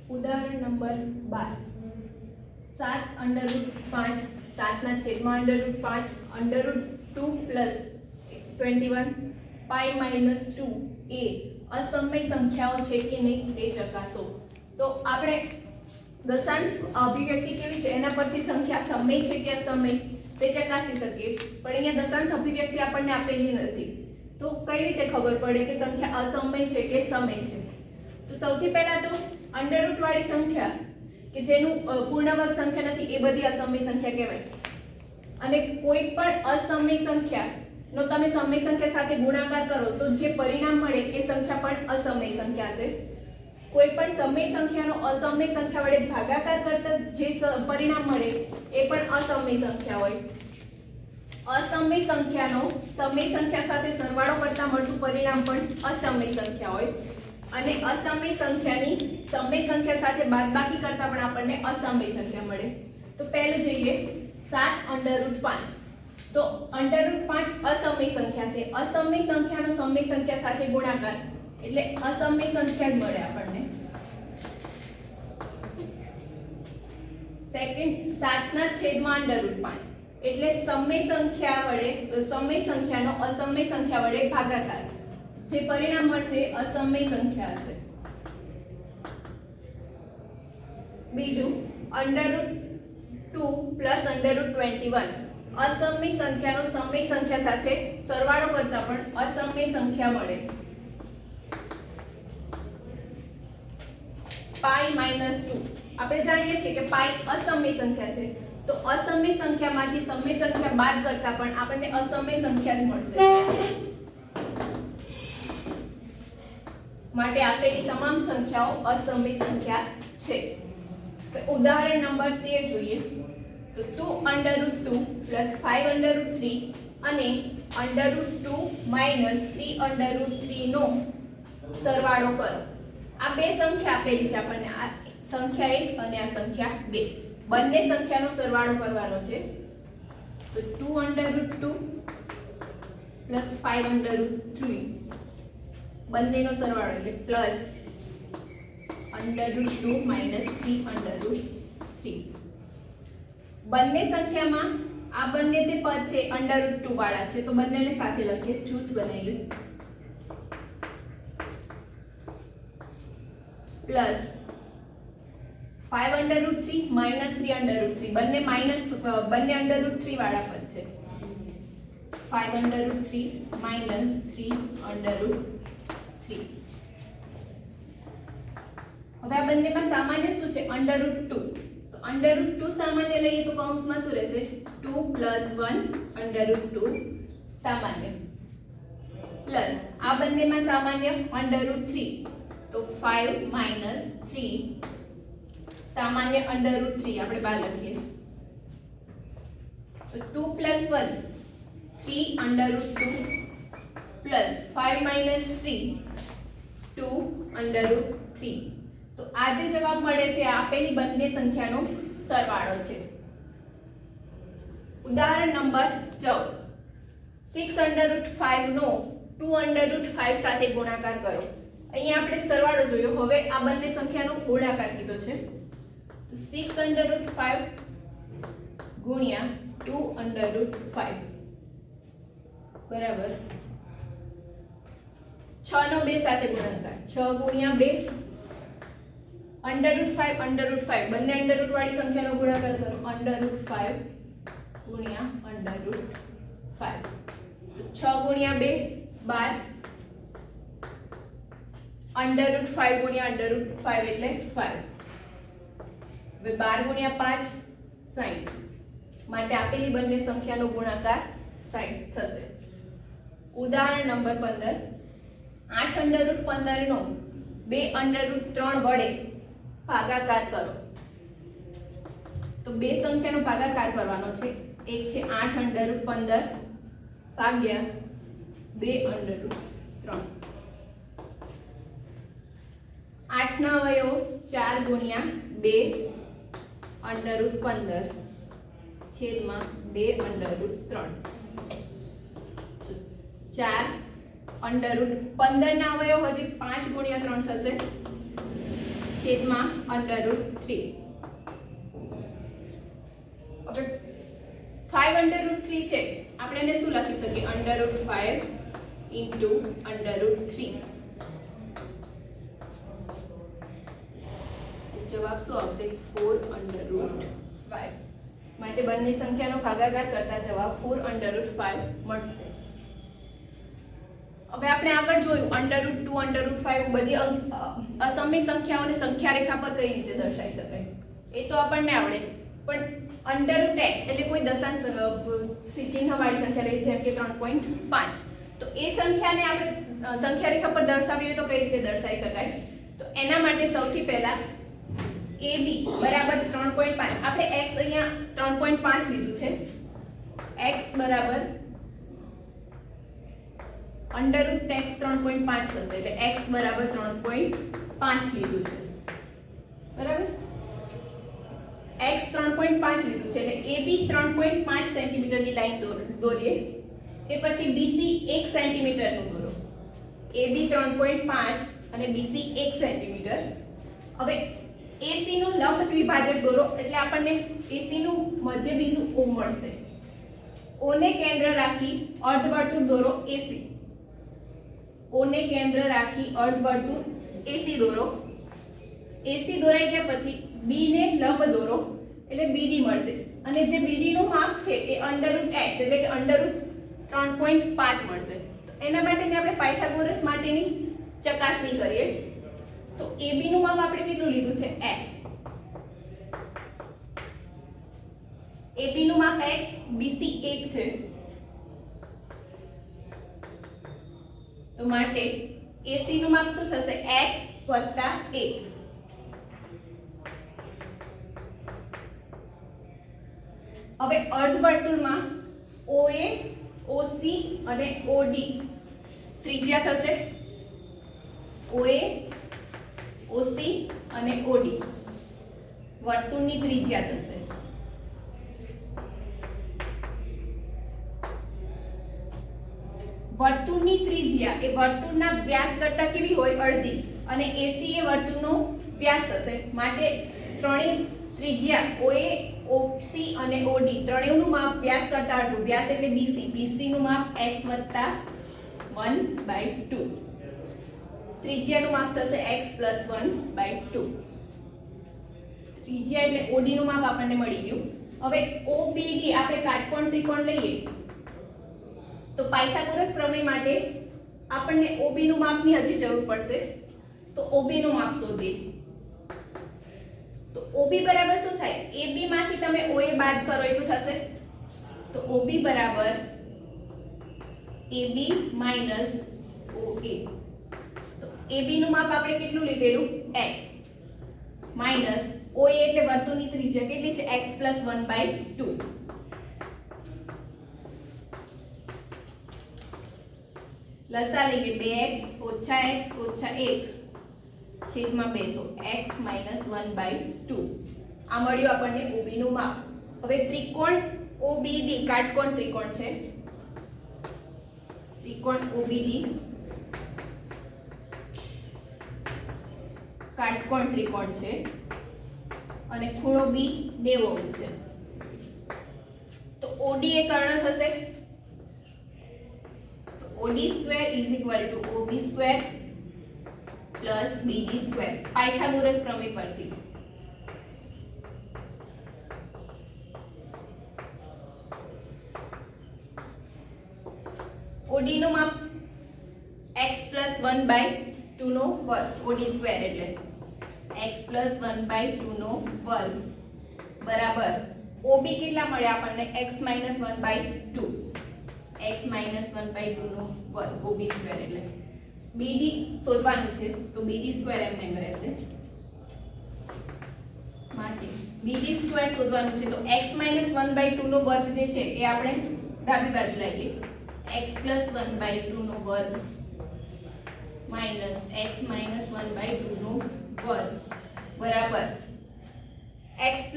ઉદાહરણ number 12 7 under route 5 7 ના છેદમાં under route 5 under route 2 plus 21 pi minus 2 એ અસમય સંખ્યાઓ છે કે નહીં તે ચકાસો. તો આપણે દશાંશ અભિવ્યક્તિ કેવી છે એના પરથી સંખ્યા સમય છે કે અસમય તે ચકાસી શકીએ. પણ અહીંયા દશાંશ અભિવ્યક્તિ આપણને આપેલી નથી, તો કઈ રીતે ખબર પડે કે સંખ્યા અસમય છે કે સમય છે? તો સૌથી પહેલા તો અંડર રૂટ વાળી સંખ્યા કે જેનું પૂર્ણ વર્ગ સંખ્યા નથી એ બધી અસમય સંખ્યા કહેવાય. અને કોઈ પણ અસમય સંખ્યા નો તમે સમય સંખ્યા સાથે ગુણાકાર કરો તો જે પરિણામ મળે એ સંખ્યા પણ અસમય સંખ્યા છે. કોઈ પણ સમય સંખ્યાનો અસમય સંખ્યા વડે ભાગાકાર કરતા જે પરિણામ મળે એ પણ અસમય સંખ્યા હોય. અસમય સંખ્યાનો સમય સંખ્યા સાથે સરવાળો કરતા મળતું પરિણામ પણ અસમય સંખ્યા હોય. અને અસમય સંખ્યાની સમય સંખ્યા સાથે બાદબાકી કરતા પણ આપણને અસમય સંખ્યા મળે. તો પહેલું જોઈએ 7 અંડર રૂટ 5. તો અંડર રૂટ 5 અસમય સંખ્યા છે. અસમય સંખ્યાનો સમય સંખ્યા સાથે ગુણાકાર એટલે અસમય સંખ્યા જ મળે આપણને. સેકન્ડ 7 ના છેદમાં અંડર રૂટ 5 એટલે સમય સંખ્યા વડે સમય સંખ્યાનો અસમય સંખ્યા વડે ભાગાકાર, જે પરિણામ મળશે અસમય સંખ્યા હશે. બીજું under route 2 plus under route 21 અસમય સંખ્યાનો સમય સંખ્યા સાથે સરવાળો કરતા પણ અસમય સંખ્યા મળે. પાઈ માઇનસ 2 આપણે જાણીએ છીએ કે પાઈ અસમય સંખ્યા છે, તો અસમય સંખ્યામાંથી સમય સંખ્યા બાદ કરતા પણ આપણને અસમય સંખ્યા જ મળશે. માટે આપેલી તમામ સંખ્યાઓ અસમય સંખ્યા છે. ઉદાહરણ નંબર 13 જોઈએ. તો 2 under route 2 plus 5 under route 3 અને under route 2 minus 3 under route 3 નો સરવાળો કરો. આ બે સંખ્યા આપેલી છે આપણને, આ સંખ્યા 1 અને આ સંખ્યા 2. બંને સંખ્યાનો સરવાળો કરવાનો છે. તો 2 under route 2 plus 5 under route 3 બંનેનો સરવાળો એટલે plus under route 2 minus 3 under route 3. બંને સંખ્યામાં આ બંને જે પદ છે અંડર રૂટ 2 વાળા છે, તો બંનેને સાથે લખીએ, જૂથ બનાવીએ. Plus 5 under route 3 minus 3 under route 3 બંને અંડર રૂટ 3 વાળા પદ છે. 5 under route 3 minus 3 under route 3. હવે આ બંનેમાં સામાન્ય શું છે? Under route 2. તો અંડર રૂટ 2 સામાન્ય લઈએ તો કૌંસમાં શું રહેશે? 2 પ્લસ 1 અંડર રૂટ 2 સામાન્ય, પ્લસ આ બંનેમાં સામાન્ય અંડર રૂટ 3, તો 5 માઇનસ 3 સામાન્ય અંડર રૂટ 3 આપણે બહાર લખીએ. તો 2 plus 1 3 under route 2 plus 5 minus 3 2 under route 3. તો આ જે જવાબ મળે છે આપેલી બંને સંખ્યાનો સરવાળો છે. ઉદાહરણ નંબર 14 6 અંડર રૂટ 5 નો 2 અંડર રૂટ 5 સાથે ગુણાકાર કરો. અહીંયા આપણે સરવાળો જોયો, હવે આ બંને સંખ્યાનો ગુણાકાર કીધો છે. તો 6 અંડર રૂટ 5 ગુણ્યા 2 અંડર રૂટ 5 બરાબર 6 નો 2 સાથે ગુણાકાર, 6 ગુણ્યા 2 અંડર રૂટ 5 અંડર રૂટ 5 બંને અંડર રૂટ વાળી સંખ્યાનો ગુણાકાર કરો. અંડર રૂટ 5 ગુણ્યા અંડર રૂટ 5, તો 6 ગુણ્યા 2 12 અંડર રૂટ 5 ગુણ્યા અંડર રૂટ 5 એટલે 5. હવે 12 ગુણ્યા 5 60. માટે આપેલી બંને સંખ્યાનો ગુણાકાર 60 થશે. ઉદાહરણ નંબર 15 8 અંડર રૂટ 15 નો 2 અંડર રૂટ 3 વડે ભાગાકાર કરો. તો બે સંખ્યાનો ભાગાકાર કરવાનો છે. એક છે 8 અંડર રૂટ 15 ભાગ્યા 2 અંડર રૂટ 3. 8 ના અવયવો 4 ગુણ્યા 2 અંડર રૂટ 15 છેદમાં 2 અંડર રૂટ 3. 4 અંડર રૂટ 15 ના અવયવ હજી 5 ગુણ્યા 3 થશે છેદમાં √3. હવે 5 √3 છે, આપણે એને શું લખી શકીએ? √5 into √3. જવાબ શું આવશે? 4 √5. માટે બંને સંખ્યાનો ભાગાકાર કરતા જવાબ 4 √5 મળશે. હવે આપણે આગળ જોયું √2 √5 બધી અસમય સંખ્યાઓને સંખ્યા રેખા પર કઈ રીતે દર્શાવી શકાય એ તો આપણને આવડે, પણ √x એટલે કોઈ દશાંશ ચિહ્નવાળી સંખ્યા લઈએ જેમ કે 3.5, તો એ સંખ્યાને આપણે સંખ્યા રેખા પર દર્શાવીએ તો કઈ રીતે દર્શાવી શકાય? તો એના માટે સૌથી પહેલા AB બરાબર 3.5. આપણે x અહીંયા 3.5 લીધું છે. x બરાબર √x 3.5 થશે, એટલે x બરાબર 3.5 લીધું છે. બરાબર, x 3.5 લીધું છે, એટલે AB 3.5 સેન્ટીમીટરની લાઈન દોરીએ. એ પછી BC 1 સેન્ટીમીટરનું દોરો. AB 3.5 અને BC 1 સેન્ટીમીટર. હવે AC નું લંબ દ્વિભાજક દોરો, એટલે આપણને AC નું મધ્ય બિંદુ O મળશે. O ને કેન્દ્ર રાખી અર્ધવર્તુળ દોરો AC. O ને કેન્દ્ર રાખી અર્ધવર્તુળ AC દોરો. AC દોરાઈ ગયા પછી B ને લંબ દોરો, એટલે BD મળશે. અને જે BD નું માપ છે એ √x એટલે કે √3.5 મળશે. તો એના માટેની આપણે પાયથાગોરસ માટેની ચકાસણી કરીએ. તો AB નું માપ આપણે કેટલું લીધું છે? x. AB નું માપ x, BC 1 છે. તો માટે AC નું માપ શું થશે? x + 1. હવે અર્ધવર્તુળમાં OA, OC અને OD ત્રિજ્યા થશે. OA, OC અને OD વર્તુળની ત્રિજ્યા થશે. વર્તુળની ત્રિજ્યા એ વર્તુળના વ્યાસ કરતા કેવી હોય? અડધી. અને AC એ વર્તુળનો વ્યાસ હશે. માટે ત્રણેય ત્રિજ્યા OA, OC અને OD ત્રણેયનું માપ વ્યાસ કરતા અડધું. વ્યાસ એટલે BC. BC નું માપ x + 1/2. ત્રિજ્યાનું માપ થશે x + 1/2. ત્રિજ્યા એટલે OD નું માપ આપણને મળી ગયું. હવે OBD આપણે કાટકોણ ત્રિકોણ લઈએ તો પાયથાગોરસ પ્રમેય માટે આપણને OB નું માપની હજી જરૂર પડશે. તો OB નું માપ શોધીએ. તો OB બરાબર શું થાય? AB માંથી તમે OA બાદ કરો એટલું થશે. તો OB બરાબર AB - OA. તો AB નું માપ આપણે કેટલું લીધેલું? x માઈનસ OA એટલે વર્તુળની ત્રિજ્યા કેટલી છે? x + 1/2. લસા લઈએ 2x - x - 1 છેદમાં 2, તો x - 1/2. આ મળ્યું આપણને OB નું માપ. હવે ત્રિકોણ OBD કાટકોણ ત્રિકોણ છે. ત્રિકોણ OBD કાટકોણ ત્રિકોણ છે અને ખૂણો B 90° છે. તો OD એ કર્ણ થશે. તો OD² = OB² + BD² પાયથાગોરસ પ્રમેય પરથી. OD નું માપ x + 1/2 નો વર્ગ. OD² એટલે x + 1/2 નો વર્ગ બરાબર OB કેટલા મળે આપણને? x - 1/2. x - 1/2 નો વર્ગ OB² એટલે BD શોધવાનું છે. તો BD² એમ રહેશે. માટે BD² શોધવાનું છે. તો x - 1/2 નો વર્ગ જે છે એ આપણે ડાબી બાજુ લાવીએ. x + 1/2 નો વર્ગ માઈનસ x - 1/2 નો વર્ગ બરાબર x +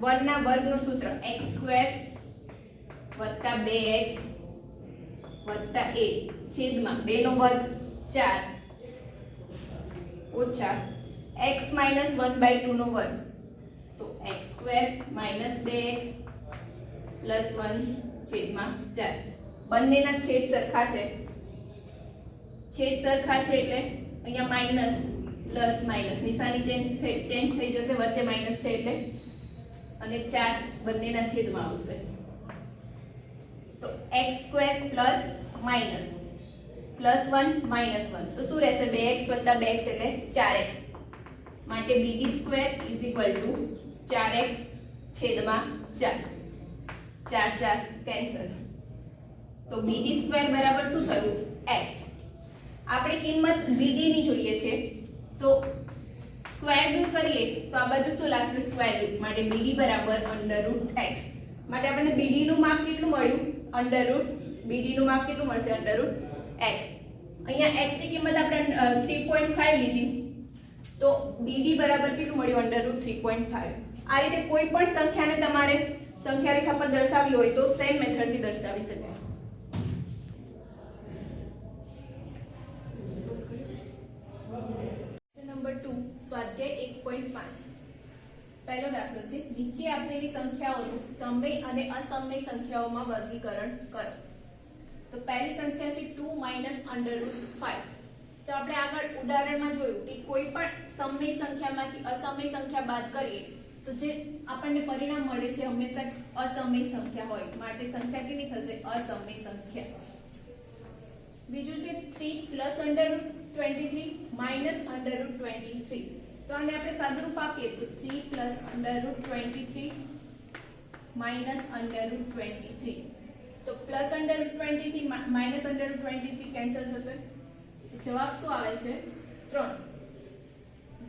1 ના વર્ગનું સૂત્ર x² + 2x + 1 છેદમાં 2 નો વર્ગ 4 ઓછા x માઇનસ 1/2 નો વર્ગ, તો x square minus 2x plus 1 છેદમાં 4. બંનેના છેદ સરખા છે, છેદ સરખા છે એટલે અહીંયા માઇનસ પ્લસ માઇનસ નિશાની ચેન્જ થઈ જશે, વચ્ચે માઇનસ છે એટલે, અને 4 બંનેના છેદમાં આવશે. તો x square plus minus plus 1 minus 1, તો શું રહેશે? 2x વત્તા 2x એટલે 4x. માટે bd square is equal to 4x છેદમાં 4. 4 4 કેન્સલ. તો bd સ્ક્વેર બરાબર શું થયું? x. આપણે કિંમત bd ની જોઈએ છે, તો સ્ક્વેર દૂર કરીએ તો આ બાજુ શું લાગશે? Square root. માટે bd બરાબર √x. માટે આપણને bd નું માપ કેટલું મળ્યું? bd નું માપ કેટલું મળશે? √x. અહીંયા x ની કિંમત આપણે 3.5 લીધી, તો bd બરાબર કેટલું મળ્યું? √3.5. આ રીતે કોઈ પણ સંખ્યાને તમારે સંખ્યા રેખા પર દર્શાવવી હોય તો સેમ મેથડ થી દર્શાવી શકાય. નંબર 2 સ્વાધ્યાય 1.5. પહેલો દાખલો છે, નીચે આપેલી સંખ્યાઓનું સમય અને અસમય સંખ્યાઓમાં વર્ગીકરણ કરો. તો પહેલી સંખ્યા છે 2 માઇનસ √5. તો આપણે આગળ ઉદાહરણમાં જોયું કે કોઈ પણ સમય સંખ્યામાંથી અસમય સંખ્યા બાદ કરીએ તો જે આપણને પરિણામ મળે છે હંમેશા અસમય સંખ્યા હોય, માટે સંખ્યા કેવી થશે? અસમય સંખ્યા. બીજું છે 3 પ્લસ √23 માઇનસ √23. તો આને આપણે સાદુરૂપ આપીએ તો 3 પ્લસ √23 માઇનસ √23. તો પ્લસ √23 માઇનસ √23 કેન્સલ થશે. જવાબ શું આવે છે? 3.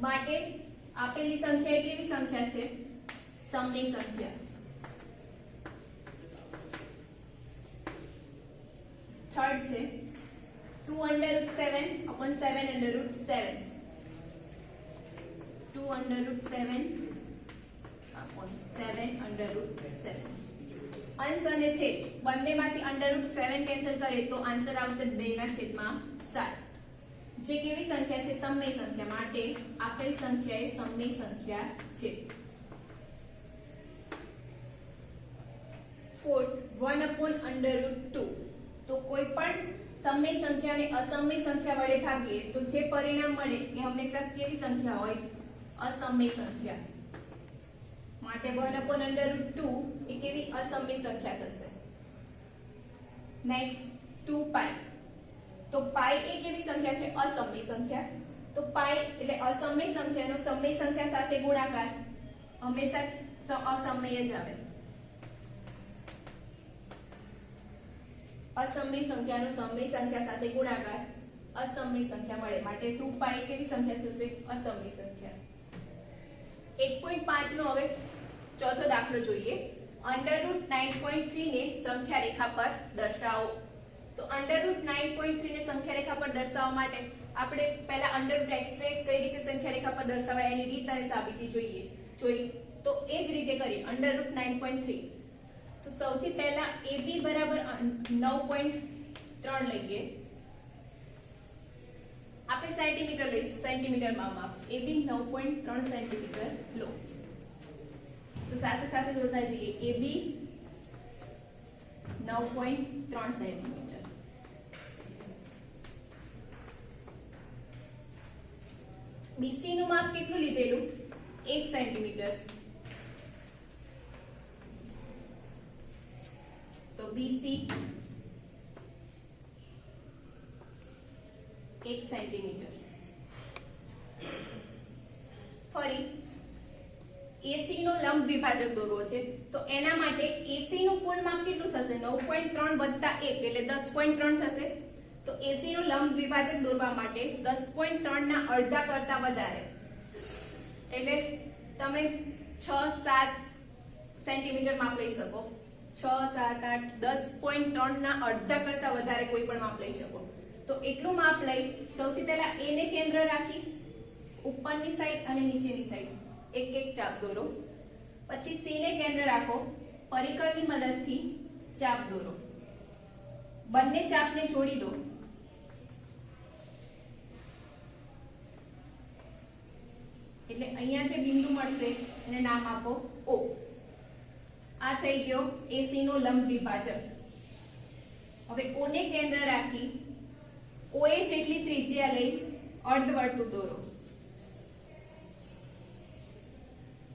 માટે આપેલી સંખ્યા કેવી સંખ્યા છે? સમય સંખ્યા. થર્ડ છે 2√7 upon 7√7. 2√7 upon 7√7. અંશ અને છેદ બંનેમાંથી √7 કેન્સલ કરીએ તો આન્સર આવશે 2/7. જે કેવી સંખ્યા છે? સમય સંખ્યા. માટે આપેલ સંખ્યા એ સમય સંખ્યા છે. ફોર્થ 1/√2. તો કોઈ પણ સમય સંખ્યાને અસમય સંખ્યા વડે ભાગીએ તો જે પરિણામ મળે એ હંમેશા કેવી સંખ્યા હોય? અસમય સંખ્યા. માટે 1/√2 એ કેવી? અસમય સંખ્યા થશે. નેક્સ્ટ 2π. તો પાઈ એ કેવી સંખ્યા છે? અસમય સંખ્યા. તો પાઈ એટલે અસમય સંખ્યાનો સમય સંખ્યા સાથે ગુણાકાર હંમેશા અસમય જ આવે. અસમય સંખ્યાનો સમય સંખ્યા સાથે ગુણાકાર અસમય સંખ્યા મળે. માટે 2π કેવી સંખ્યા થશે? અસમય સંખ્યા. 1.5 નો હવે ચોથો દાખલો જોઈએ. √9.3 ને સંખ્યા રેખા પર દર્શાવો. તો √9.3 ને સંખ્યા રેખા પર દર્શાવવા માટે આપણે પહેલા √x ને કઈ રીતે સંખ્યા રેખા પર દર્શાવાય એની રીત અને સાબિતી જોઈએ. તો એ જ રીતે કરીએ. √9.3. તો સૌથી પહેલા AB બરાબર 9.3 લઈએ. આપણે સેન્ટીમીટર લઈશું, સેન્ટીમીટરમાં માપ. AB 9.3 સેન્ટીમીટર લો. તો સાથે સાથે જોતા જઈએ. AB 9.3 centimetre. BC નું માપ કેટલું લીધેલું? 1 સેન્ટીમીટર. તો BC 1 સેન્ટીમીટર. ફરી AC નો લંબ દ્વિભાજક દોરવો છે. તો એના માટે AC નું કુલ માપ કેટલું થશે? 9.3 વત્તા 1 એટલે 10.3 થશે. તો AC નો લંબ દ્વિભાજક દોરવા માટે 10.3 ના અડધા કરતા વધારે એટલે તમે 6-7 સેન્ટીમીટર માપ લઈ શકો. 6, 7, 8, 10.3 ના અડધા કરતા વધારે કોઈ પણ માપ લઈ શકો. તો એટલું માપ લઈ સૌથી પહેલા A ને કેન્દ્ર રાખી ઉપરની સાઈડ અને નીચેની સાઈડ એક એક ચાપ દોરો. પછી C ને કેન્દ્ર રાખો, પરિકરની મદદથી ચાપ દોરો. બંને ચાપને જોડી દો. એટલે અહીંયા જે બિંદુ મળશે એને નામ આપો O. આ થઈ ગયો AC નો લંબ દ્વિભાજક. હવે O ને કેન્દ્ર રાખી OA જેટલી ત્રિજ્યા લઈ અર્ધવર્તુળ દોરો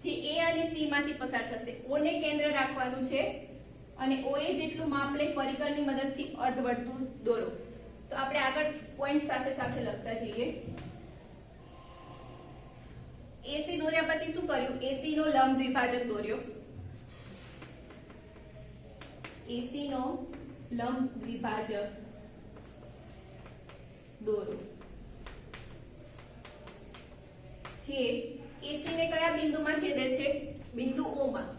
જે A અને C માંથી પસાર થશે. O ને કેન્દ્ર રાખવાનું છે અને OA જેટલું માપ લઈ પરિકરની મદદથી અર્ધવર્તુળ દોરો. તો આપણે આગળ પોઈન્ટ સાથે સાથે લખતા જઈએ. AC દોર્યા પછી શું કર્યું? AC નો લંબ દ્વિભાજક દોર્યો. AC નો લંબ દ્વિભાજક દોરો જે AC ને કયા બિંદુમાં છેદે છે? બિંદુ O માં.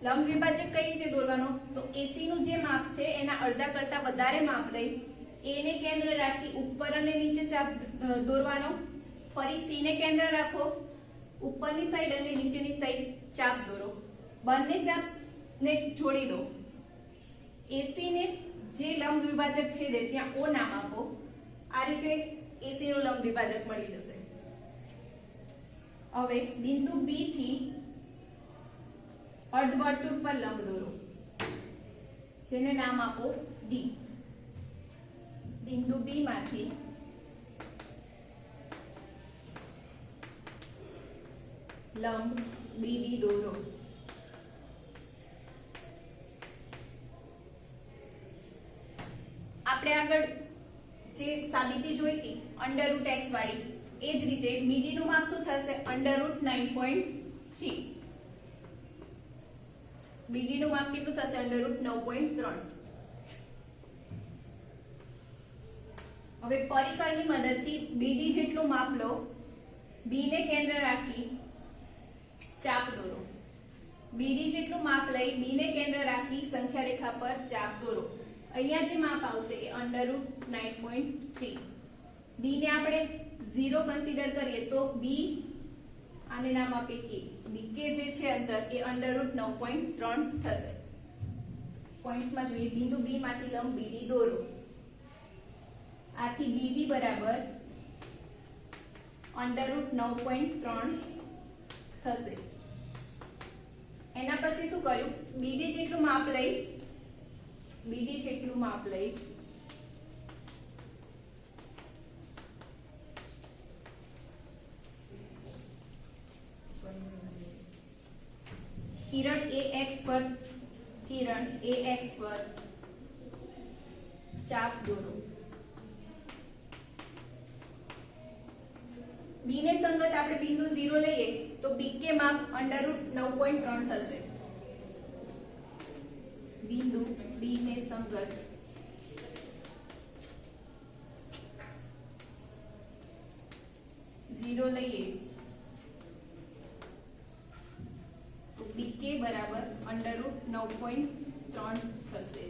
લંબ દ્વિભાજક કઈ રીતે દોરવાનો? તો AC નું જે માપ છે એના અડધા કરતા વધારે માપ લઈ A ને કેન્દ્ર રાખી ઉપર અને નીચે ચાપ દોરવાનો. ફરી C ને કેન્દ્ર રાખો, ઉપરની સાઈડ અને નીચેની સાઈડ ચાપ દોરો. બંને ચાપ ને જોડી દો. AC ને જે લંબ દ્વિભાજક છેદે ત્યાં O નામ આપો. આ રીતે AC નું લંબ દ્વિભાજક મળી જશે. હવે બિંદુ B થી અર્ધવર્તુળ પર લંબ દોરો જેને નામ આપો D. બિંદુ B માંથી લંબ BD દોરો. આપણે આગળ જે સાબિતી જોઈ હતી √x વાળી, એ જ રીતે BD નું માપ શું થશે? √9.3. BD નું માપ કેટલું થશે? √9.3. હવે પરિકરની મદદથી BD જેટલું માપ લો. B ને કેન્દ્ર રાખી ચાપ દોરો. BD જેટલું માપ લઈ B ને કેન્દ્ર રાખી સંખ્યા રેખા પર ચાપ દોરો. અહીંયા જે માપ આવશે એ √9.3. B ને આપણે 0 કન્સિડર કરીએ તો B આને નામ આપે K. BK જે છે અંતર એ √9.3 થશે. પોઈન્ટ્સમાં જોઈએ. બિંદુ B માંથી લંબ BD દોરો. આથી BD બરાબર √9.3 થશે. એના પછી શું કર્યું? BD જેટલું માપ લઈ કિરણ AX પર ચાપ દોરો. B ને સંગત આપણે બિંદુ 0 લઈએ તો BK માપ √9.3 થશે. બિંદુ B ને સંગત લઈએ તો BK બરાબર √9.3 થશે.